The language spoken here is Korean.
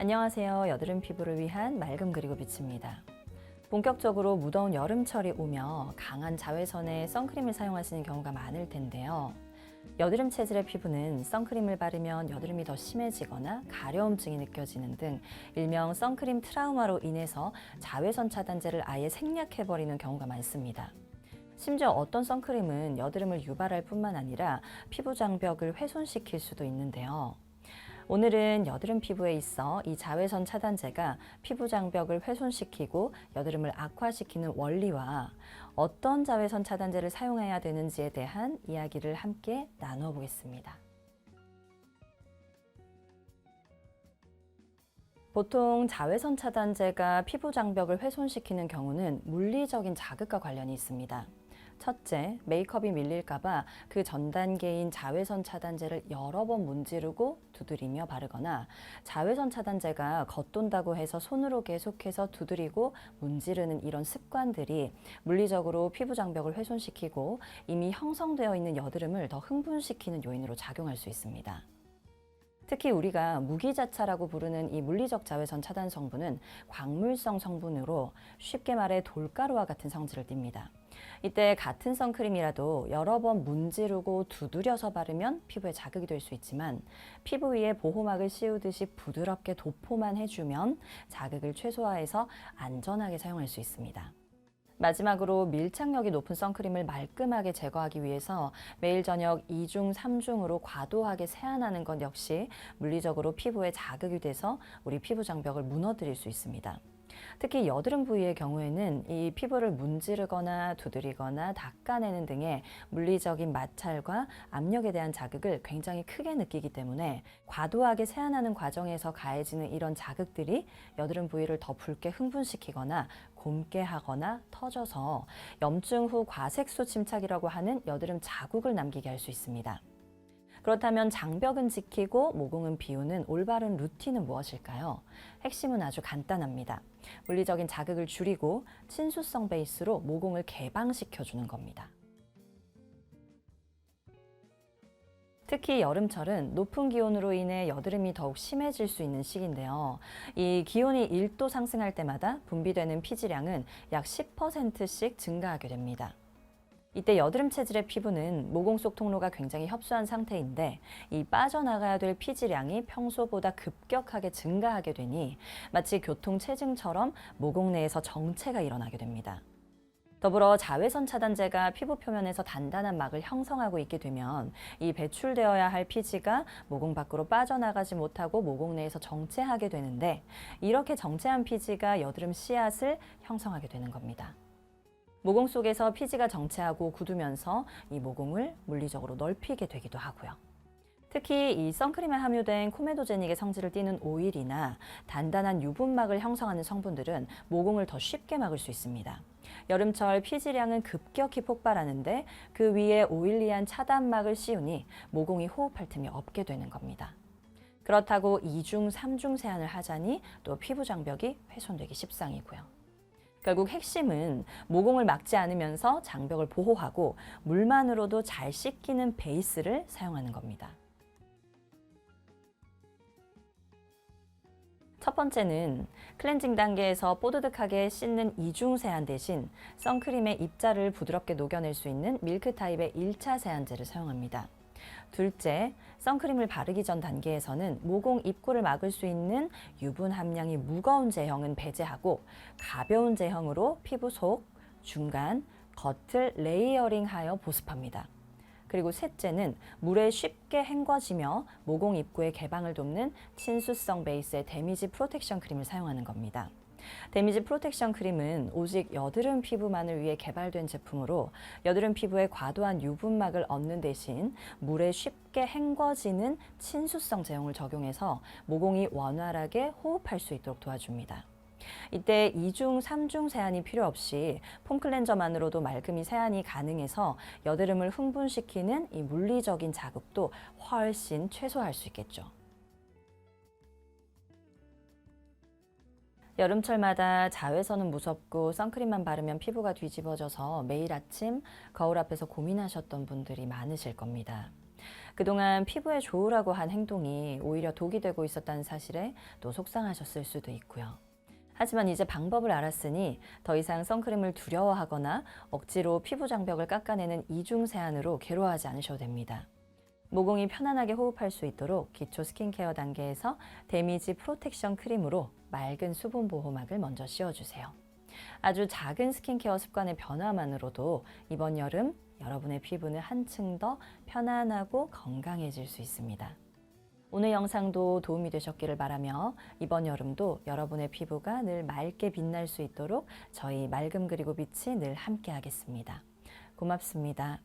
안녕하세요. 여드름 피부를 위한 맑음 그리고 빛입니다. 본격적으로 무더운 여름철이 오며 강한 자외선에 선크림을 사용하시는 경우가 많을 텐데요. 여드름 체질의 피부는 선크림을 바르면 여드름이 더 심해지거나 가려움증이 느껴지는 등 일명 선크림 트라우마로 인해서 자외선 차단제를 아예 생략해버리는 경우가 많습니다. 심지어 어떤 선크림은 여드름을 유발할 뿐만 아니라 피부 장벽을 훼손시킬 수도 있는데요. 오늘은 여드름 피부에 있어 이 자외선 차단제가 피부 장벽을 훼손시키고 여드름을 악화시키는 원리와 어떤 자외선 차단제를 사용해야 되는지에 대한 이야기를 함께 나누어 보겠습니다. 보통 자외선 차단제가 피부 장벽을 훼손시키는 경우는 물리적인 자극과 관련이 있습니다. 첫째, 메이크업이 밀릴까봐 그 전 단계인 자외선 차단제를 여러 번 문지르고 두드리며 바르거나 자외선 차단제가 겉돈다고 해서 손으로 계속해서 두드리고 문지르는 이런 습관들이 물리적으로 피부 장벽을 훼손시키고 이미 형성되어 있는 여드름을 더 흥분시키는 요인으로 작용할 수 있습니다. 특히 우리가 무기자차라고 부르는 이 물리적 자외선 차단 성분은 광물성 성분으로 쉽게 말해 돌가루와 같은 성질을 띱니다. 이때 같은 선크림이라도 여러 번 문지르고 두드려서 바르면 피부에 자극이 될 수 있지만 피부 위에 보호막을 씌우듯이 부드럽게 도포만 해주면 자극을 최소화해서 안전하게 사용할 수 있습니다. 마지막으로 밀착력이 높은 선크림을 말끔하게 제거하기 위해서 매일 저녁 2중, 3중으로 과도하게 세안하는 것 역시 물리적으로 피부에 자극이 돼서 우리 피부 장벽을 무너뜨릴 수 있습니다. 특히 여드름 부위의 경우에는 이 피부를 문지르거나 두드리거나 닦아내는 등의 물리적인 마찰과 압력에 대한 자극을 굉장히 크게 느끼기 때문에 과도하게 세안하는 과정에서 가해지는 이런 자극들이 여드름 부위를 더 붉게 흥분시키거나 곪게 하거나 터져서 염증 후 과색소 침착이라고 하는 여드름 자국을 남기게 할 수 있습니다. 그렇다면 장벽은 지키고 모공은 비우는 올바른 루틴은 무엇일까요? 핵심은 아주 간단합니다. 물리적인 자극을 줄이고 친수성 베이스로 모공을 개방시켜주는 겁니다. 특히 여름철은 높은 기온으로 인해 여드름이 더욱 심해질 수 있는 시기인데요. 이 기온이 1도 상승할 때마다 분비되는 피지량은 약 10%씩 증가하게 됩니다. 이때 여드름 체질의 피부는 모공 속 통로가 굉장히 협소한 상태인데 이 빠져나가야 될 피지량이 평소보다 급격하게 증가하게 되니 마치 교통체증처럼 모공 내에서 정체가 일어나게 됩니다. 더불어 자외선 차단제가 피부 표면에서 단단한 막을 형성하고 있게 되면 이 배출되어야 할 피지가 모공 밖으로 빠져나가지 못하고 모공 내에서 정체하게 되는데 이렇게 정체한 피지가 여드름 씨앗을 형성하게 되는 겁니다. 모공 속에서 피지가 정체하고 굳으면서 이 모공을 물리적으로 넓히게 되기도 하고요. 특히 이 선크림에 함유된 코메도제닉의 성질을 띠는 오일이나 단단한 유분막을 형성하는 성분들은 모공을 더 쉽게 막을 수 있습니다. 여름철 피지량은 급격히 폭발하는데 그 위에 오일리한 차단막을 씌우니 모공이 호흡할 틈이 없게 되는 겁니다. 그렇다고 2중, 3중 세안을 하자니 또 피부 장벽이 훼손되기 십상이고요. 결국 핵심은 모공을 막지 않으면서 장벽을 보호하고 물만으로도 잘 씻기는 베이스를 사용하는 겁니다. 첫 번째는 클렌징 단계에서 뽀드득하게 씻는 2중 세안 대신 선크림의 입자를 부드럽게 녹여낼 수 있는 밀크 타입의 1차 세안제를 사용합니다. 둘째, 선크림을 바르기 전 단계에서는 모공 입구를 막을 수 있는 유분 함량이 무거운 제형은 배제하고 가벼운 제형으로 피부 속, 중간, 겉을 레이어링하여 보습합니다. 그리고 셋째는 물에 쉽게 헹궈지며 모공 입구의 개방을 돕는 친수성 베이스의 데미지 프로텍션 크림을 사용하는 겁니다. 데미지 프로텍션 크림은 오직 여드름 피부만을 위해 개발된 제품으로 여드름 피부에 과도한 유분막을 얻는 대신 물에 쉽게 헹궈지는 친수성 제형을 적용해서 모공이 원활하게 호흡할 수 있도록 도와줍니다. 이때 2중, 3중 세안이 필요 없이 폼 클렌저만으로도 말끔히 세안이 가능해서 여드름을 흥분시키는 이 물리적인 자극도 훨씬 최소화할 수 있겠죠. 여름철마다 자외선은 무섭고 선크림만 바르면 피부가 뒤집어져서 매일 아침 거울 앞에서 고민하셨던 분들이 많으실 겁니다. 그동안 피부에 좋으라고 한 행동이 오히려 독이 되고 있었다는 사실에 또 속상하셨을 수도 있고요. 하지만 이제 방법을 알았으니 더 이상 선크림을 두려워하거나 억지로 피부 장벽을 깎아내는 이중 세안으로 괴로워하지 않으셔도 됩니다. 모공이 편안하게 호흡할 수 있도록 기초 스킨케어 단계에서 데미지 프로텍션 크림으로 맑은 수분 보호막을 먼저 씌워주세요. 아주 작은 스킨케어 습관의 변화만으로도 이번 여름 여러분의 피부는 한층 더 편안하고 건강해질 수 있습니다. 오늘 영상도 도움이 되셨기를 바라며 이번 여름도 여러분의 피부가 늘 맑게 빛날 수 있도록 저희 맑음 그리고 빛이 늘 함께 하겠습니다. 고맙습니다.